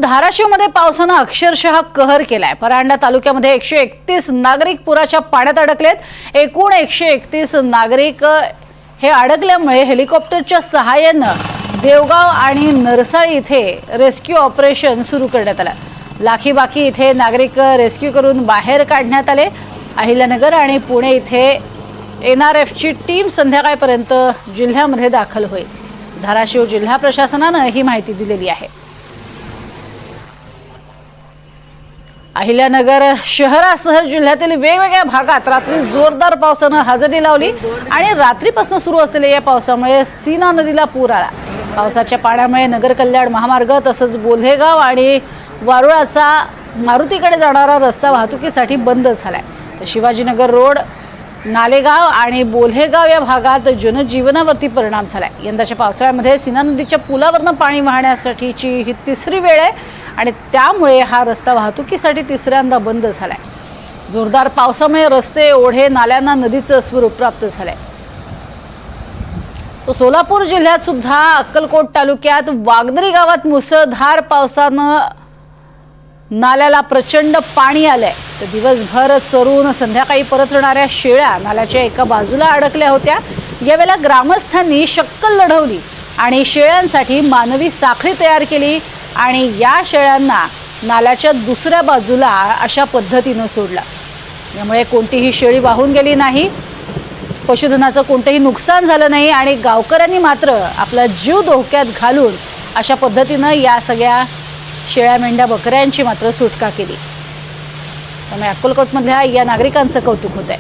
धाराशिवमध्ये पावसाने अक्षरशः कहर केलाय। परांडा तालुक्यामध्ये 131 नागरिक पुराच्या पाण्यात अडकलेत। एकूण 131 नागरिक हे अडकल्यामुळे हेलिकॉप्टरच्या सहाय्याने देवगाव आणि नरसाळी इथे रेस्क्यू ऑपरेशन सुरू करण्यात आले। लाखीबाकी इथे नागरिक रेस्क्यू करून बाहेर काढण्यात आले। अहिल्यानगर आणि पुणे इथे एनआरएफची टीम संध्याकाळपर्यंत जिल्ह्यामध्ये दाखल होईल। धाराशिव जिल्हा प्रशासनाने ही माहिती दिलेली आहे। अहिल्यानगर शहरासह जिल्ह्यातील वेगवेगळ्या भागात रात्री जोरदार पावसाने हजेरी लावली आणि रात्रीपासून सुरू असलेल्या या पावसामुळे सीना नदीला पूर आला। पावसाच्या पाण्यामुळे नगर कल्याण महामार्ग तसंच बोल्हेगाव आणि वारुळाचा मारुतीकडे जाणारा रस्ता वाहतुकीसाठी बंद झालाय। तर शिवाजीनगर रोड, नालेगाव आणि बोल्हेगाव या भागात जनजीवनावरती परिणाम झालाय। यंदाच्या पावसाळ्यामध्ये सीना नदीच्या पुलावरनं पाणी वाहण्यासाठीची ही तिसरी वेळ आहे आणि त्यामुळे हा रस्ता वाहतुकीसाठी तिसऱ्यांदा बंद झालाय। जोरदार पावसामुळे रस्ते, ओढे, नाल्यांना नदीचं स्वरूप प्राप्त झालंय। तो सोलापूर जिल्ह्यात सुद्धा अक्कलकोट तालुक्यात वागदरी गावात मुसळधार पावसानं नाल्याला प्रचंड पाणी आलंय। तर दिवसभर चरून संध्याकाळी परतणाऱ्या शेळ्या नाल्याच्या एका बाजूला अडकल्या होत्या। यावेळेला ग्रामस्थांनी शक्कल लढवली आणि शेळ्यांसाठी मानवी साखळी तयार केली आणि या शेळ्यांना नाल्याच्या दुसऱ्या बाजूला अशा पद्धतीने सोडलं। यामुळे कोणतीही शेळी वाहून गेली नाही, पशुधनाचं कोणतंही नुकसान झालं नाही आणि गावकऱ्यांनी मात्र आपला जीव धोक्यात घालून अशा पद्धतीने या सगळ्या शेळ्या, मेंढ्या, बकऱ्यांची मात्र सुटका केली। त्यामुळे अक्कलकोटमधल्या या नागरिकांचं कौतुक होतंय।